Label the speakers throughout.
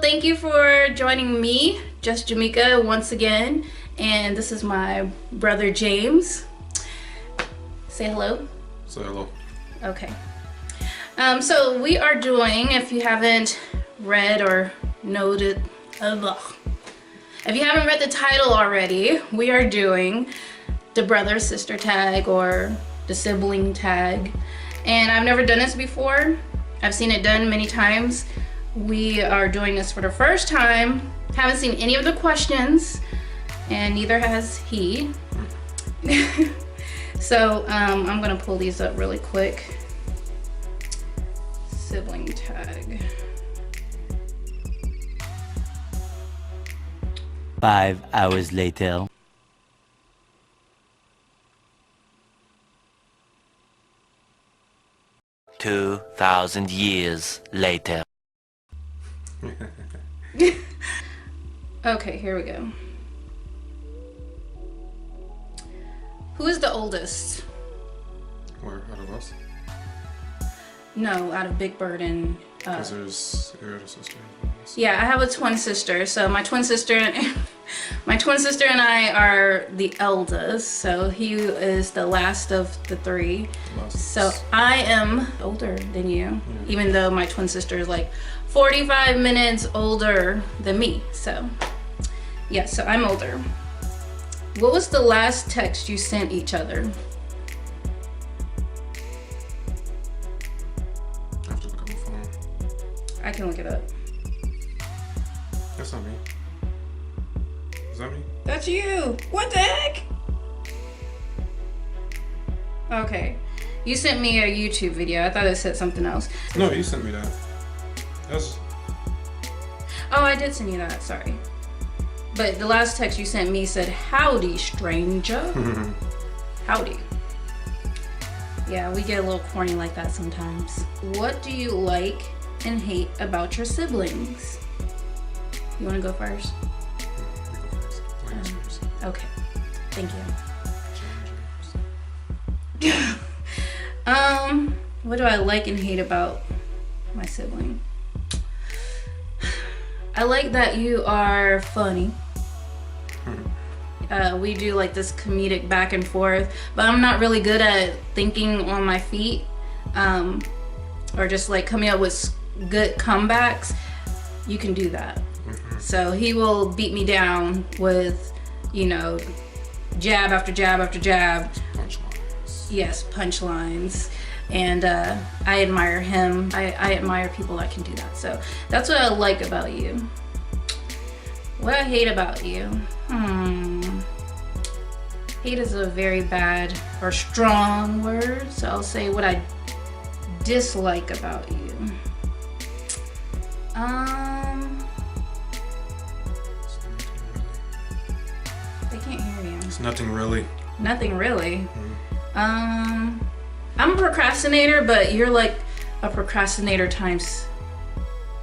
Speaker 1: thank you for joining me, just Jameka, once again. And this is my brother James. Say hello.
Speaker 2: Say hello.
Speaker 1: Okay. So we are doing, if you haven't read or noted, if you haven't read the title already, we are doing the brother sister tag or the sibling tag. And I've never done this before. I've seen it done many times. We are doing this for the first time. Haven't seen any of the questions, and neither has he. So I'm gonna pull these up really quick. Sibling tag.
Speaker 3: 5 hours later. "2,000 years later."
Speaker 1: Okay, here we go. Who is the oldest?
Speaker 2: Where, out of us?
Speaker 1: No, out of Big Bird and
Speaker 2: Because there's your other sister.
Speaker 1: yeah, I have a twin sister. So my twin sister and I are the eldest. So he is the last of the three. So I am older than you, even though my twin sister is like 45 minutes older than me. So yeah, so I'm older. What was the last text you sent each other?
Speaker 2: I have to look at my phone.
Speaker 1: I can look it up.
Speaker 2: That's not me. Is that me?
Speaker 1: That's you. What the heck? Okay. You sent me a YouTube video. I thought it said something else.
Speaker 2: No, you sent me that. That's...
Speaker 1: Oh, I did send you that. Sorry. But the last text you sent me said, "Howdy, stranger." Howdy. Yeah, we get a little corny like that sometimes. What do you like and hate about your siblings? You want to go first?
Speaker 2: You go first. Ladies first.
Speaker 1: Okay. Thank you. What do I like and hate about my sibling? I like that you are funny. We do like this comedic back and forth, but I'm not really good at thinking on my feet, or just like coming up with good comebacks. You can do that. So he will beat me down with, you know, jab after jab after jab.
Speaker 2: Punchlines.
Speaker 1: Yes, punchlines. And I admire him. I admire people that can do that. So that's what I like about you. What I hate about you? Hate is a very bad or strong word. So I'll say what I dislike about you. They can't hear you.
Speaker 2: It's nothing really.
Speaker 1: Nothing really. I'm a procrastinator, but you're like a procrastinator times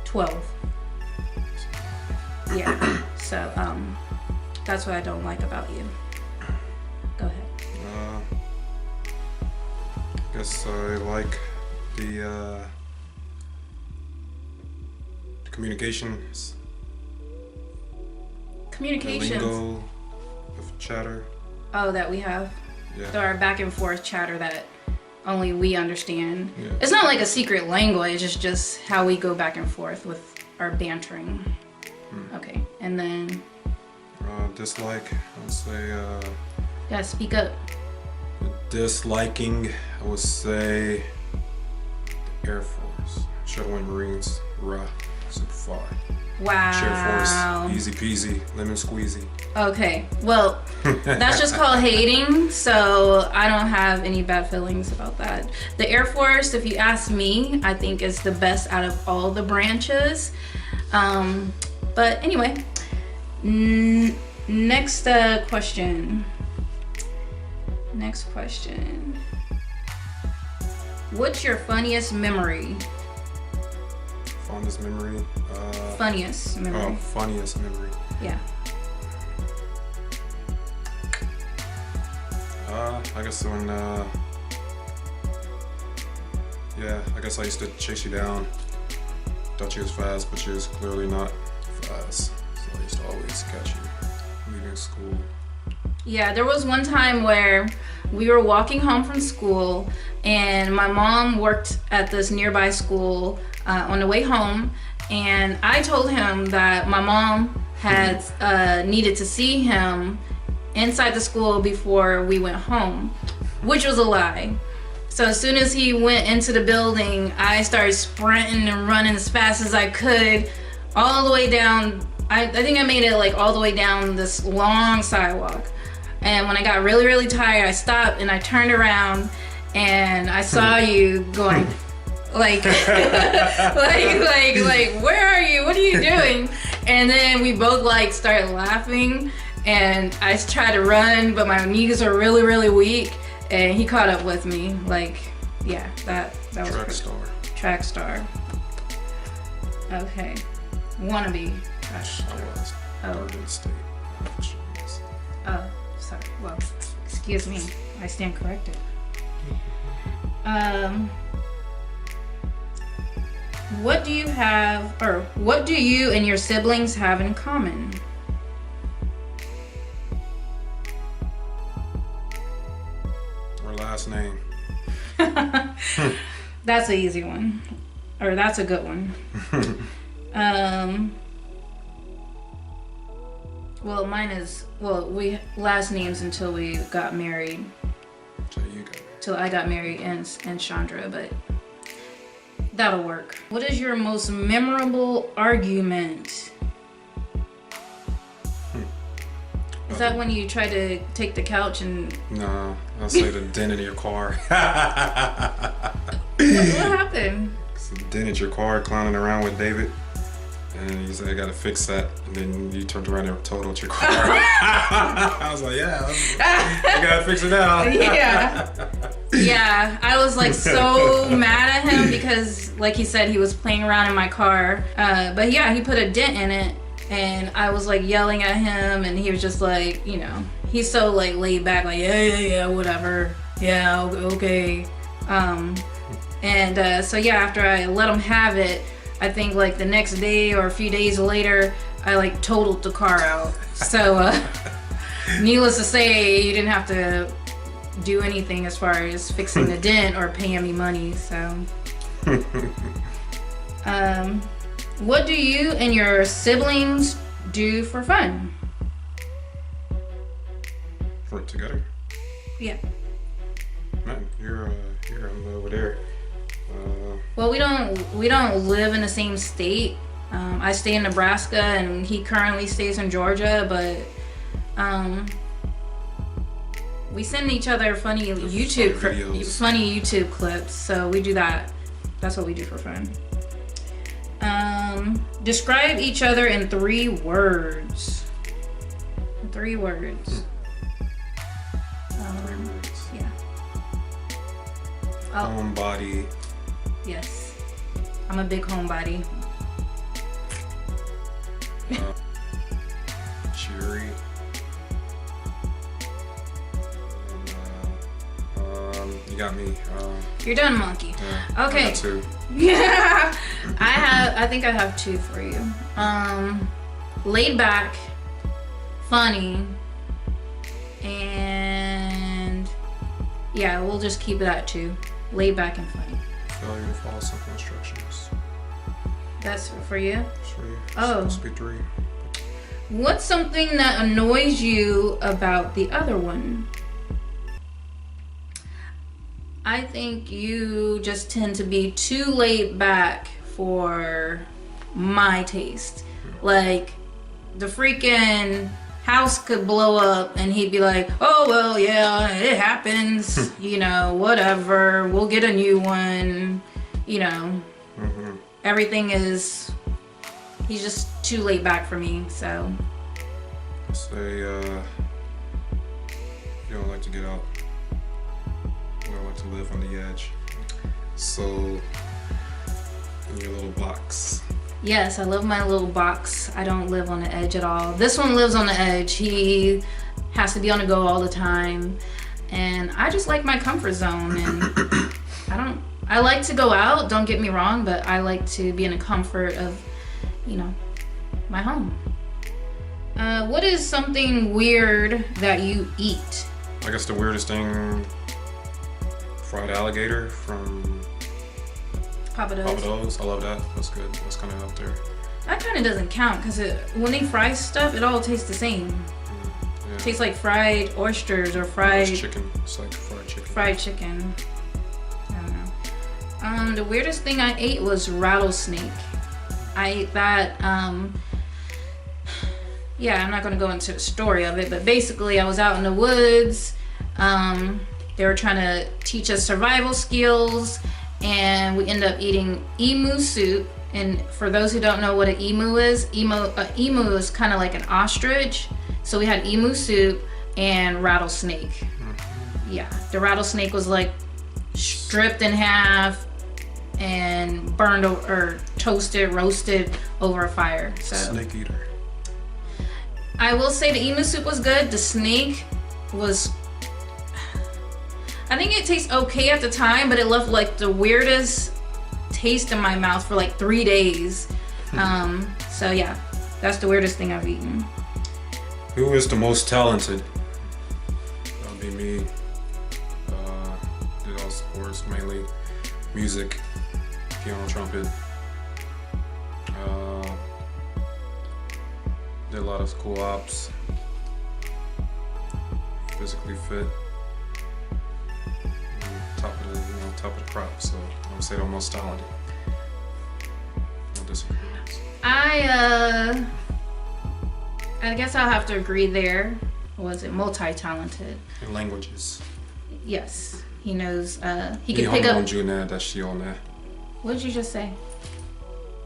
Speaker 1: 12. Yeah. So that's what I don't like about you. Go ahead.
Speaker 2: I guess I like the communications.
Speaker 1: Communications.
Speaker 2: The lingo of chatter.
Speaker 1: Oh, that we have.
Speaker 2: Yeah.
Speaker 1: Our back and forth chatter that only we understand.
Speaker 2: Yeah.
Speaker 1: It's not like a secret language. It's just how we go back and forth with our bantering. Okay, and then
Speaker 2: Dislike, I would say
Speaker 1: yeah, speak up.
Speaker 2: disliking, I would say the Air Force. Should've went Marines, raw, super far.
Speaker 1: Wow.
Speaker 2: Air Force, easy peasy, lemon squeezy.
Speaker 1: Okay, well, that's just called hating, so I don't have any bad feelings about that. The Air Force, if you ask me, I think is the best out of all the branches. But anyway, next question. Next question. What's your funniest memory?
Speaker 2: Fondest memory?
Speaker 1: Funniest memory.
Speaker 2: Oh, funniest memory.
Speaker 1: Yeah.
Speaker 2: I guess when, yeah, I guess I used to chase you down thought you was fast, but you was clearly not fast. So I used to always catch you leaving school.
Speaker 1: Yeah, there was one time where we were walking home from school and my mom worked at this nearby school on the way home, and I told him that my mom had needed to see him inside the school before we went home, which was a lie. So as soon as he went into the building, I started sprinting and running as fast as I could all the way down. I think I made it like all the way down this long sidewalk. And when I got really, really tired, I stopped and I turned around and I saw you going like, like, where are you? What are you doing? And then we both like started laughing, and I tried to run, but my knees are really, really weak, and he caught up with me. Like, yeah, that was
Speaker 2: Track star.
Speaker 1: Track star. Okay. Wannabe track star.
Speaker 2: I was.
Speaker 1: Oh.
Speaker 2: Oregon State.
Speaker 1: Oh, sorry. Well, excuse me. I stand corrected. What do you have, or what do you and your siblings have in common?
Speaker 2: Our last name.
Speaker 1: That's an easy one, or that's a good one. Well, mine is, we last names until we got married.
Speaker 2: So you got me.
Speaker 1: Till I got married and Chandra, but that'll work. What is your most memorable argument? Is that when you try to take the couch and...
Speaker 2: No, I'll say the dent in your car.
Speaker 1: What happened?
Speaker 2: It's a dent in your car, clowning around with David. And you said, I gotta fix that. And then you turned around and totaled your car. I was like, yeah, I gotta fix it now.
Speaker 1: Yeah, I was like so mad at him because, like he said, he was playing around in my car. But yeah, he put a dent in it, and I was like yelling at him, and he was just like, you know, he's so like laid back, like yeah, whatever, yeah, okay. So yeah, after I let him have it, I think like the next day or a few days later, I like totaled the car out. So needless to say, you didn't have to do anything as far as fixing the dent or paying me money. So what do you and your siblings do for fun?
Speaker 2: Work together?
Speaker 1: Yeah.
Speaker 2: Man, you're over there.
Speaker 1: Well, we don't live in the same state. I stay in Nebraska and he currently stays in Georgia, but we send each other funny YouTube clips, so we do that. That's what we do for fun. Describe each other in 3 words. 3 words. Yeah.
Speaker 2: Homebody.
Speaker 1: Yes. I'm a big homebody.
Speaker 2: Cheery. And, you got me.
Speaker 1: You're done, monkey.
Speaker 2: Yeah,
Speaker 1: Okay.
Speaker 2: I got 2.
Speaker 1: Yeah. I think I have 2 for you. Laid back, funny, and yeah, we'll just keep it at 2. Laid back and funny.
Speaker 2: Failure to follow simple instructions.
Speaker 1: That's for you?
Speaker 2: It's for you.
Speaker 1: Oh.
Speaker 2: It's supposed to be 3.
Speaker 1: What's something that annoys you about the other one? I think you just tend to be too laid back for my taste. Like, the freaking house could blow up and he'd be like, oh, well, yeah, it happens. You know, whatever. We'll get a new one. You know, everything is... He's just too laid back for me, so...
Speaker 2: I say, you don't like to get out. You don't like to live on the edge. So, in your little box.
Speaker 1: Yes, I love my little box. I don't live on the edge at all. This one lives on the edge. He has to be on the go all the time. And I just like my comfort zone. And I like to go out, don't get me wrong, but I like to be in the comfort of, you know, my home. What is something weird that you eat?
Speaker 2: I guess the weirdest thing, fried alligator from
Speaker 1: Papa Do's.
Speaker 2: Papa Do's. I love that. That's good. That's kind of out there.
Speaker 1: That kind of doesn't count because when they fry stuff, it all tastes the same.
Speaker 2: Yeah.
Speaker 1: It tastes like fried oysters or fried
Speaker 2: chicken. It's like fried chicken.
Speaker 1: Fried chicken. I don't know. The weirdest thing I ate was rattlesnake. I ate that. Yeah, I'm not gonna go into the story of it, but basically I was out in the woods. They were trying to teach us survival skills, and we ended up eating emu soup. And for those who don't know what an emu is, emu is kind of like an ostrich. So we had emu soup and rattlesnake. Yeah, the rattlesnake was like stripped in half and burned or toasted, roasted over a fire. So
Speaker 2: snake eater.
Speaker 1: I will say the emu soup was good. The snake was, I think it tastes okay at the time, but it left like the weirdest taste in my mouth for like 3 days. So yeah, that's the weirdest thing I've eaten.
Speaker 2: Who is the most talented? That'll be me. Did all sports, mainly music, piano, trumpet. Did a lot of school ops. Physically fit. Top of the crop. So I'm gonna say the most talented. No disagreements.
Speaker 1: I guess I'll have to agree there. Was it multi-talented?
Speaker 2: In languages.
Speaker 1: Yes, he knows. He can pick up. What did you just say?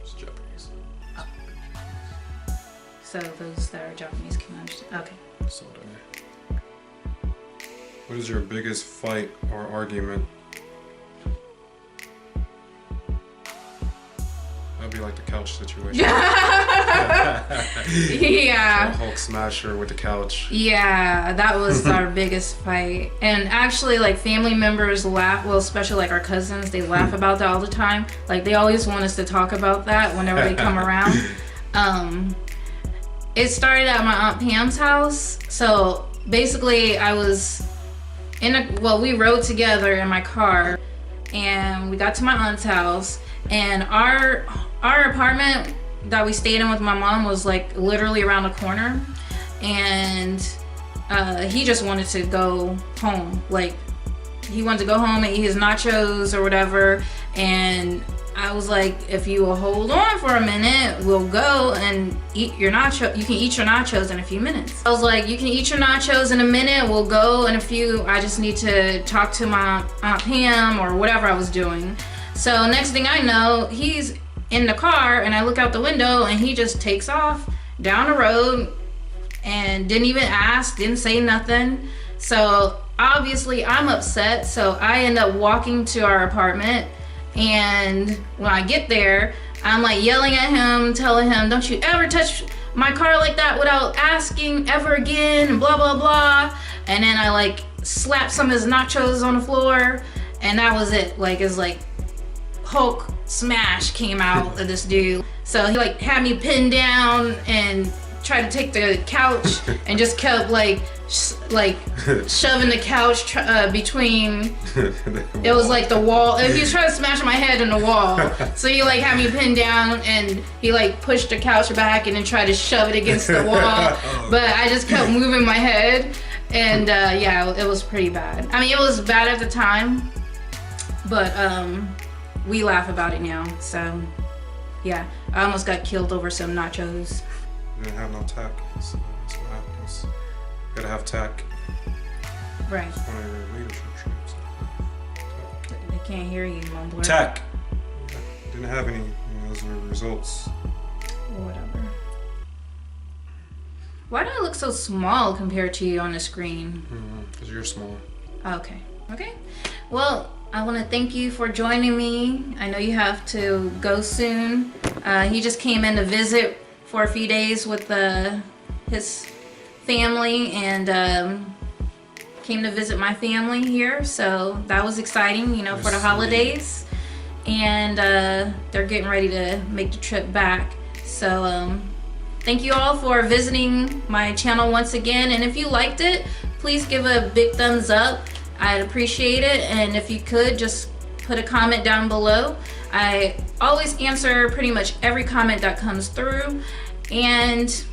Speaker 2: It's Japanese.
Speaker 1: So those that are Japanese can understand. Okay.
Speaker 2: So what is your biggest fight or argument? That'd be like the couch situation.
Speaker 1: Yeah.
Speaker 2: Hulk smasher with the couch.
Speaker 1: Yeah, that was our biggest fight. And actually, like, family members laugh, well, especially like our cousins, they laugh about that all the time. Like, they always want us to talk about that whenever they come around. It started at my Aunt Pam's house. So basically, I was we rode together in my car, and we got to my aunt's house, and our apartment that we stayed in with my mom was like literally around the corner, and he just wanted to go home. Like, he wanted to go home and eat his nachos or whatever, and I was like, if you will hold on for a minute, we'll go and eat your nacho. You can eat your nachos in a few minutes. I was like, you can eat your nachos in a minute, we'll go in a few. I just need to talk to my Aunt Pam or whatever I was doing. So next thing I know, he's in the car, and I look out the window and he just takes off down the road and didn't even ask, didn't say nothing. So obviously I'm upset. So I end up walking to our apartment. And when I get there, I'm like yelling at him, telling him, don't you ever touch my car like that without asking ever again, and blah, blah, blah. And then I like slapped some of his nachos on the floor, and that was it. Like, it's like Hulk smash came out of this dude. So he like had me pinned down and tried to take the couch and just kept like shoving the couch between. It was like the wall. He was trying to smash my head in the wall. So he like had me pinned down, and he like pushed the couch back and then tried to shove it against the wall. But I just kept moving my head, and yeah, it was pretty bad. I mean, it was bad at the time, but we laugh about it now. So yeah, I almost got killed over some nachos.
Speaker 2: Didn't have no tack, so that's what happens. You gotta have tack.
Speaker 1: Right.
Speaker 2: It's one of your leadership traits.
Speaker 1: They can't hear you, mumbler.
Speaker 2: Tack. Didn't have any. Those were results.
Speaker 1: Whatever. Why do I look so small compared to you on the screen?
Speaker 2: Because you're small.
Speaker 1: Okay. Okay. Well, I want to thank you for joining me. I know you have to go soon. He just came in to visit for a few days with his family, and came to visit my family here, so that was exciting, you know, for the holidays. and they're getting ready to make the trip back. So thank you all for visiting my channel once again, and if you liked it, please give a big thumbs up. I'd appreciate it, and if you could just put a comment down below. I always answer pretty much every comment that comes through, and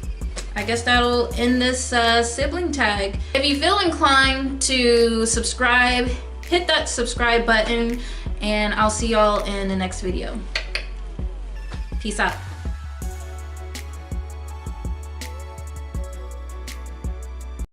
Speaker 1: I guess that'll end this sibling tag. If you feel inclined to subscribe, hit that subscribe button, and I'll see y'all in the next video. Peace out.